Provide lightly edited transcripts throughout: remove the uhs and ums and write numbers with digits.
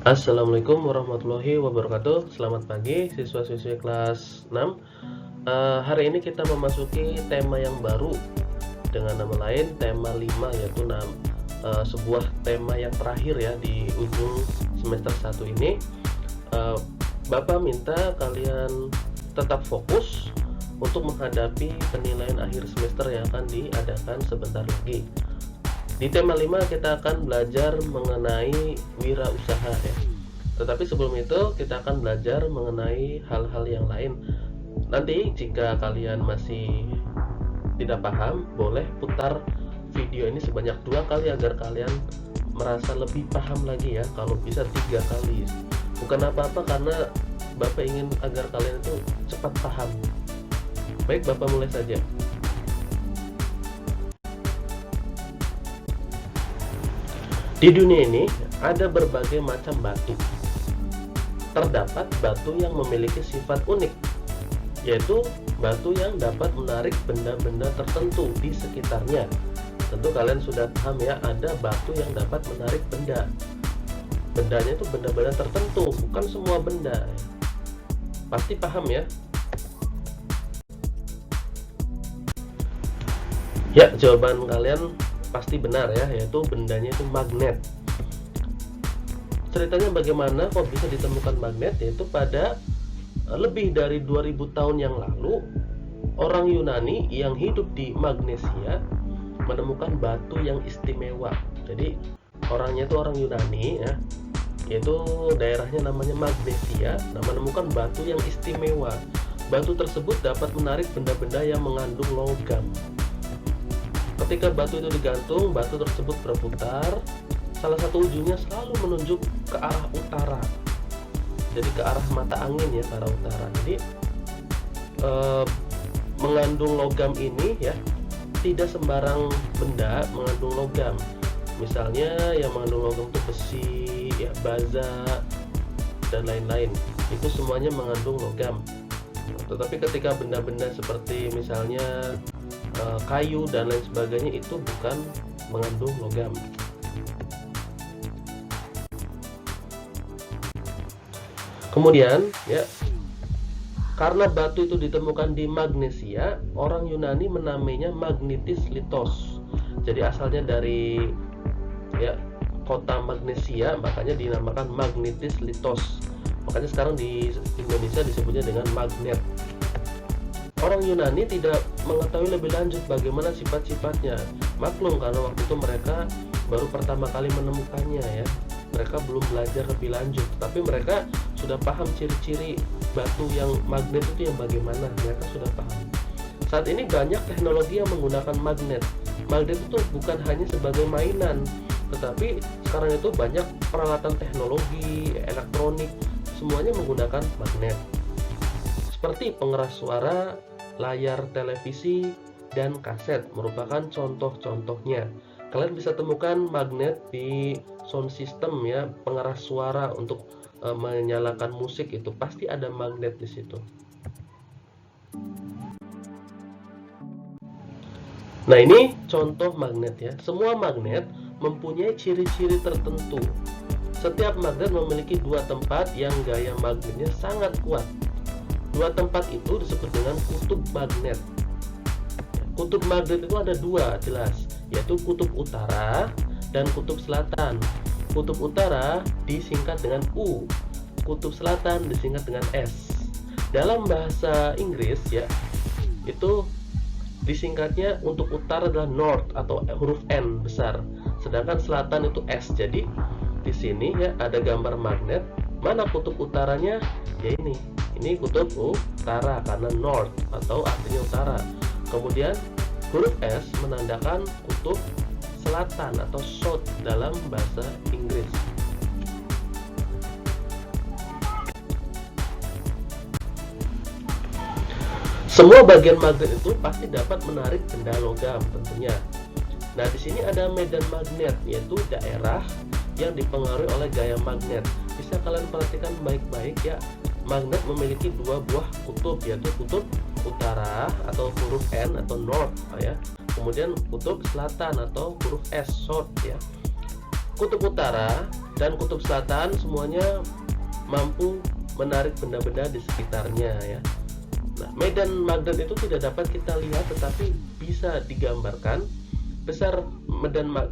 Assalamualaikum warahmatullahi wabarakatuh. Selamat pagi siswa-siswi kelas 6. Hari ini kita memasuki tema yang baru dengan nama lain tema 5, yaitu sebuah tema yang terakhir ya di ujung semester 1 ini. Bapak minta kalian tetap fokus untuk menghadapi penilaian akhir semester yang akan diadakan sebentar lagi. Di tema 5 kita akan belajar mengenai wirausaha ya. Tetapi sebelum itu kita akan belajar mengenai hal-hal yang lain. Nanti jika kalian masih tidak paham, boleh putar video ini sebanyak 2 kali agar kalian merasa lebih paham lagi ya. Kalau bisa 3 kali. Bukan apa-apa, karena Bapak ingin agar kalian itu cepat paham. Baik, Bapak mulai saja. Di dunia ini ada berbagai macam batu. Terdapat batu yang memiliki sifat unik, yaitu batu yang dapat menarik benda-benda tertentu di sekitarnya. Tentu kalian sudah paham ya, ada batu yang dapat menarik benda. Bendanya itu benda-benda tertentu, bukan semua benda. Pasti paham ya? Ya, jawaban kalian pasti benar ya, yaitu bendanya itu magnet. Ceritanya bagaimana kok bisa ditemukan magnet, yaitu pada lebih dari 2000 tahun yang lalu orang Yunani yang hidup di Magnesia menemukan batu yang istimewa. Jadi orangnya itu orang Yunani ya, yaitu daerahnya namanya Magnesia, menemukan batu yang istimewa. Batu tersebut dapat menarik benda-benda yang mengandung logam. Ketika batu itu digantung, batu tersebut berputar. Salah satu ujungnya selalu menunjuk ke arah utara. Jadi ke arah mata angin ya, ke arah utara. Jadi mengandung logam ini ya, tidak sembarang benda mengandung logam. Misalnya yang mengandung logam itu besi, ya, baza, dan lain-lain. Itu semuanya mengandung logam. Tetapi ketika benda-benda seperti misalnya kayu dan lain sebagainya, itu bukan mengandung logam. Kemudian ya, karena batu itu ditemukan di Magnesia, orang Yunani menamainya Magnetis Litos. Jadi asalnya dari ya kota Magnesia, makanya dinamakan Magnetis Litos. Makanya sekarang di Indonesia disebutnya dengan magnet. Orang Yunani tidak mengetahui lebih lanjut bagaimana sifat-sifatnya. Maklum, karena waktu itu mereka baru pertama kali menemukannya ya. Mereka belum belajar lebih lanjut, tapi mereka sudah paham ciri-ciri batu yang magnet itu yang bagaimana. Mereka sudah paham. Saat ini banyak teknologi yang menggunakan magnet. Magnet itu bukan hanya sebagai mainan, tetapi sekarang itu banyak peralatan teknologi, elektronik, semuanya menggunakan magnet. Seperti pengeras suara, layar televisi, dan kaset merupakan contoh-contohnya. Kalian bisa temukan magnet di sound system ya, pengeras suara untuk menyalakan musik, itu pasti ada magnet di situ. Nah, ini contoh magnet ya. Semua magnet mempunyai ciri-ciri tertentu. Setiap magnet memiliki dua tempat yang gaya magnetnya sangat kuat. Dua tempat itu disebut dengan kutub magnet. Kutub magnet itu ada dua jelas, yaitu kutub utara dan kutub selatan. Kutub utara disingkat dengan U, kutub selatan disingkat dengan S. Dalam bahasa Inggris ya, itu disingkatnya untuk utara adalah north atau huruf N besar, sedangkan selatan itu S. Jadi di sini ya ada gambar magnet. Mana kutub utaranya? Ya ini kutub utara karena north atau artinya utara. Kemudian huruf S menandakan kutub selatan atau south dalam bahasa Inggris. Semua bagian magnet itu pasti dapat menarik benda logam tentunya. Nah, di sini ada medan magnet, yaitu daerah yang dipengaruhi oleh gaya magnet. Bisa kalian perhatikan baik-baik ya, magnet memiliki dua buah kutub, yaitu kutub utara atau huruf N atau north ya, kemudian kutub selatan atau huruf S, south ya. Kutub utara dan kutub selatan semuanya mampu menarik benda-benda di sekitarnya ya. Nah, medan magnet itu tidak dapat kita lihat tetapi bisa digambarkan. Besar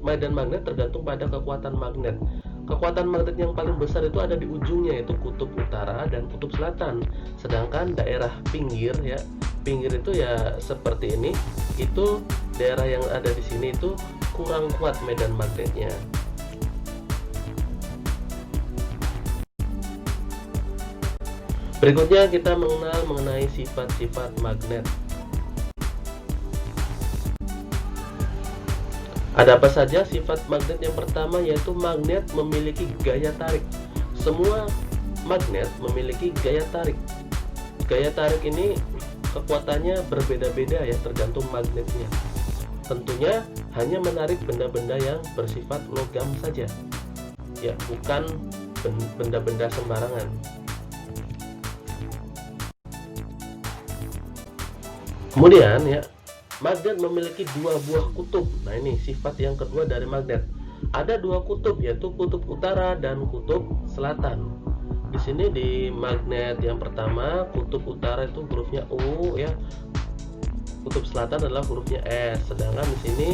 medan magnet tergantung pada kekuatan magnet. Kekuatan magnet yang paling besar itu ada di ujungnya, yaitu kutub utara dan kutub selatan. Sedangkan daerah pinggir ya, pinggir itu ya seperti ini, itu daerah yang ada di sini itu kurang kuat medan magnetnya. Berikutnya kita mengenal mengenai sifat-sifat magnet. Ada apa saja sifat magnet? Yang pertama yaitu magnet memiliki gaya tarik. Semua magnet memiliki gaya tarik. Gaya tarik ini kekuatannya berbeda-beda ya, tergantung magnetnya. Tentunya hanya menarik benda-benda yang bersifat logam saja. Ya, bukan benda-benda sembarangan. Kemudian ya, magnet memiliki dua buah kutub. Nah, ini sifat yang kedua dari magnet. Ada dua kutub, yaitu kutub utara dan kutub selatan. Di sini di magnet yang pertama, kutub utara itu hurufnya U ya. Kutub selatan adalah hurufnya S. Sedangkan di sini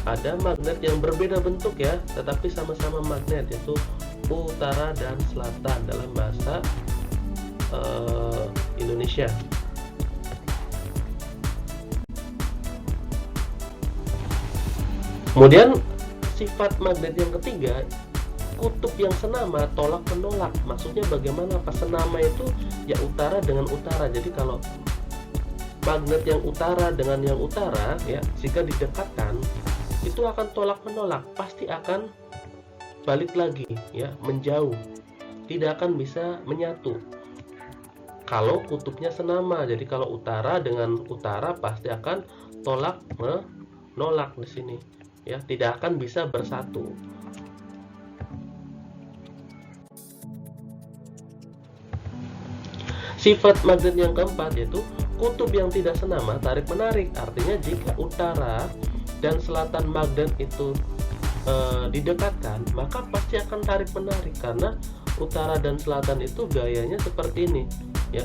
ada magnet yang berbeda bentuk ya, tetapi sama-sama magnet, yaitu utara dan selatan dalam bahasa Indonesia. Kemudian sifat magnet yang ketiga, kutub yang senama tolak menolak. Maksudnya bagaimana? Pas senama itu ya utara dengan utara. Jadi kalau magnet yang utara dengan yang utara ya, jika didekatkan itu akan tolak menolak, pasti akan balik lagi ya, menjauh, tidak akan bisa menyatu kalau kutubnya senama. Jadi kalau utara dengan utara pasti akan tolak menolak di sini ya, tidak akan bisa bersatu. Sifat magnet yang keempat yaitu kutub yang tidak senama tarik menarik. Artinya jika utara dan selatan magnet itu didekatkan, maka pasti akan tarik menarik, karena utara dan selatan itu gayanya seperti ini ya.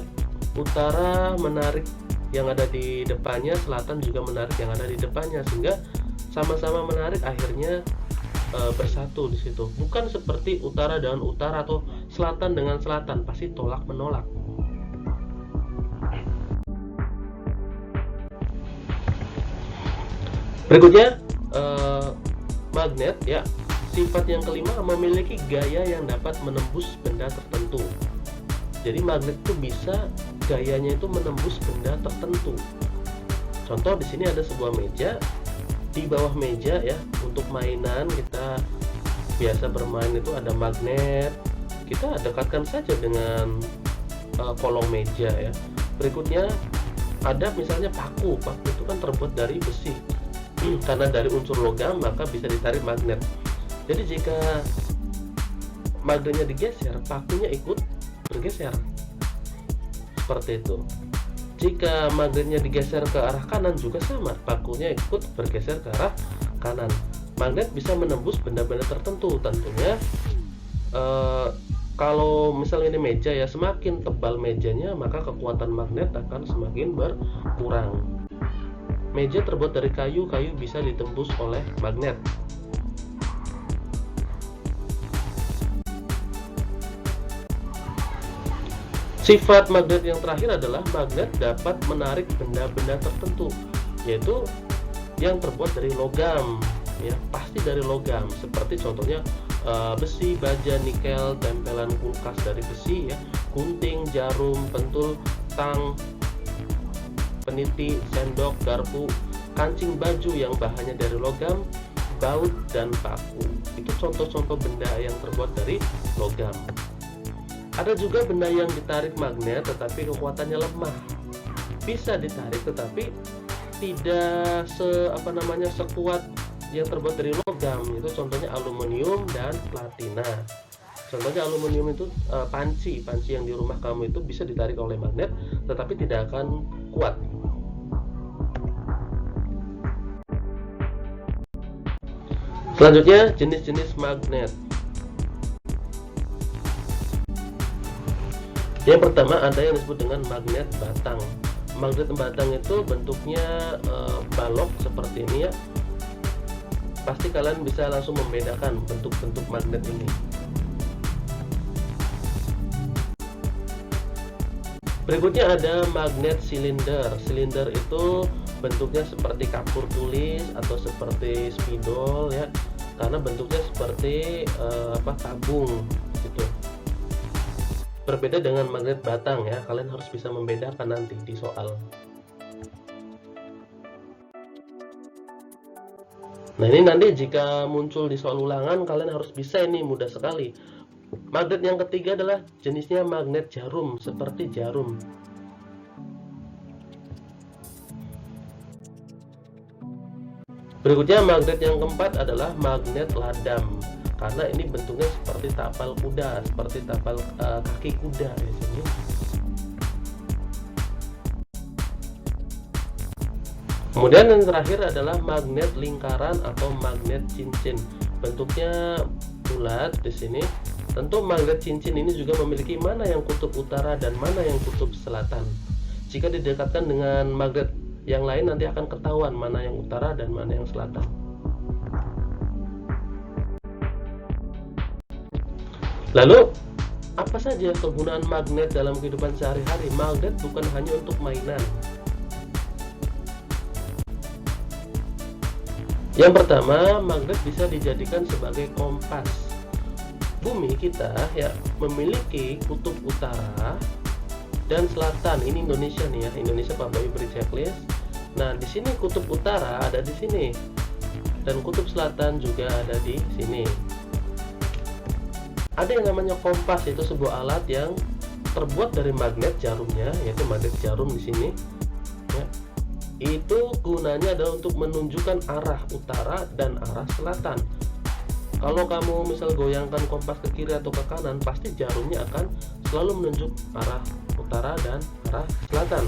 Utara menarik yang ada di depannya, selatan juga menarik yang ada di depannya, sehingga sama-sama menarik, akhirnya bersatu di situ. Bukan seperti utara dengan utara atau selatan dengan selatan, pasti tolak menolak. Berikutnya magnet ya, sifat yang kelima memiliki gaya yang dapat menembus benda tertentu. Jadi magnet itu bisa gayanya itu menembus benda tertentu. Contoh di sini ada sebuah meja. Di bawah meja ya, untuk mainan kita biasa bermain itu ada magnet. Kita dekatkan saja dengan kolong meja ya. Berikutnya ada misalnya paku. Paku itu kan terbuat dari besi. Karena dari unsur logam maka bisa ditarik magnet. Jadi jika magnetnya digeser, pakunya ikut bergeser. Seperti itu. Jika magnetnya digeser ke arah kanan juga sama, pakunya ikut bergeser ke arah kanan. Magnet bisa menembus benda-benda tertentu. Tentunya kalau misalnya ini meja ya, semakin tebal mejanya maka kekuatan magnet akan semakin berkurang. Meja terbuat dari kayu, kayu bisa ditembus oleh magnet. Sifat magnet yang terakhir adalah magnet dapat menarik benda-benda tertentu, yaitu yang terbuat dari logam ya, pasti dari logam. Seperti contohnya besi, baja, nikel, tempelan kulkas dari besi ya, gunting, jarum, pentul, tang, peniti, sendok, garpu, kancing baju yang bahannya dari logam, baut, dan paku. Itu contoh-contoh benda yang terbuat dari logam. Ada juga benda yang ditarik magnet tetapi kekuatannya lemah. Bisa ditarik tetapi tidak sekuat yang terbuat dari logam. Itu contohnya aluminium dan platina. Contohnya aluminium itu panci yang di rumah kamu itu bisa ditarik oleh magnet tetapi tidak akan kuat. Selanjutnya jenis-jenis magnet. Yang pertama ada yang disebut dengan magnet batang. Magnet batang itu bentuknya balok seperti ini ya. Pasti kalian bisa langsung membedakan bentuk-bentuk magnet ini. Berikutnya ada magnet silinder. Silinder itu bentuknya seperti kapur tulis atau seperti spidol ya, karena bentuknya seperti tabung gitu. Berbeda dengan magnet batang ya, kalian harus bisa membedakan nanti di soal. Nah ini nanti jika muncul di soal ulangan, kalian harus bisa, ini mudah sekali. Magnet yang ketiga adalah jenisnya magnet jarum, seperti jarum. Berikutnya magnet yang keempat adalah magnet ladam, karena ini bentuknya seperti tapal kuda, seperti tapal kaki kuda di sini. Kemudian yang terakhir adalah magnet lingkaran atau magnet cincin. Bentuknya bulat di sini. Tentu magnet cincin ini juga memiliki mana yang kutub utara dan mana yang kutub selatan. Jika didekatkan dengan magnet yang lain nanti akan ketahuan mana yang utara dan mana yang selatan. Lalu apa saja kegunaan magnet dalam kehidupan sehari-hari? Magnet bukan hanya untuk mainan. Yang pertama, magnet bisa dijadikan sebagai kompas. Bumi kita ya memiliki kutub utara dan selatan. Ini Indonesia nih ya, Indonesia Pak Bayu beri checklist. Nah, di sini kutub utara ada di sini dan kutub selatan juga ada di sini. Ada yang namanya kompas, itu sebuah alat yang terbuat dari magnet jarumnya, yaitu magnet jarum di sini. Ya. Itu gunanya adalah untuk menunjukkan arah utara dan arah selatan. Kalau kamu misal goyangkan kompas ke kiri atau ke kanan, pasti jarumnya akan selalu menunjuk arah utara dan arah selatan.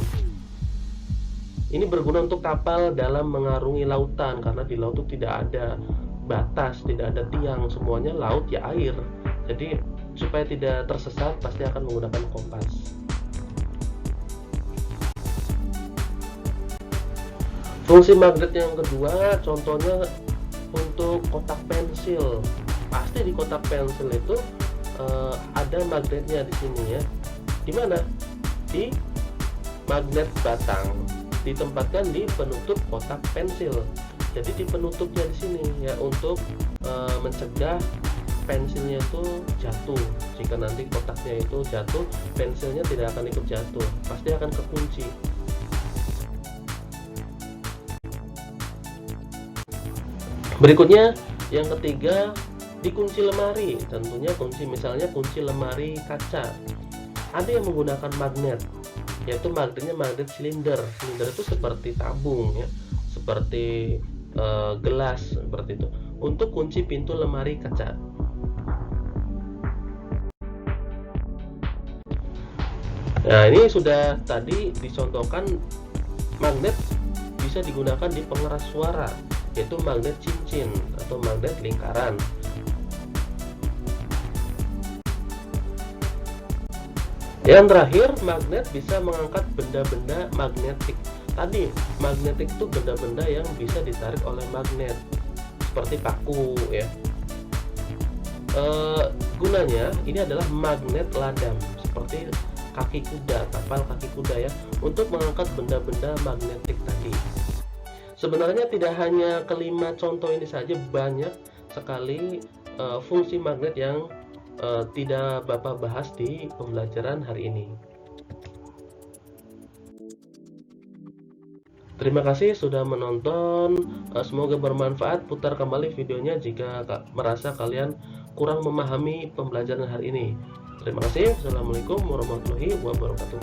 Ini berguna untuk kapal dalam mengarungi lautan, karena di laut itu tidak ada batas, tidak ada tiang, semuanya laut ya air. Jadi supaya tidak tersesat pasti akan menggunakan kompas. Fungsi magnet yang kedua contohnya untuk kotak pensil. Pasti di kotak pensil itu ada magnetnya di sini ya. Di mana? Di magnet batang. Ditempatkan di penutup kotak pensil. Jadi di penutupnya di sini ya, untuk mencegah pensilnya itu jatuh. Jika nanti kotaknya itu jatuh, pensilnya tidak akan ikut jatuh, pasti akan kekunci. Berikutnya yang ketiga, di kunci lemari. Tentunya kunci, misalnya kunci lemari kaca, ada yang menggunakan magnet, yaitu magnetnya magnet silinder. Silinder itu seperti tabung ya, seperti gelas seperti itu, untuk kunci pintu lemari kaca. Nah ini sudah tadi dicontohkan magnet bisa digunakan di pengeras suara, yaitu magnet cincin atau magnet lingkaran. Yang terakhir, magnet bisa mengangkat benda-benda magnetik. Tadi magnetik itu benda-benda yang bisa ditarik oleh magnet, seperti paku ya. Gunanya ini adalah magnet ladam, seperti kaki kuda, kapal kaki kuda ya, untuk mengangkat benda-benda magnetik tadi. Sebenarnya tidak hanya kelima contoh ini saja, banyak sekali fungsi magnet yang tidak Bapak bahas di pembelajaran hari ini. Terima kasih sudah menonton, semoga bermanfaat. Putar kembali videonya jika merasa kalian kurang memahami pembelajaran hari ini. Terima kasih. Assalamualaikum warahmatullahi wabarakatuh.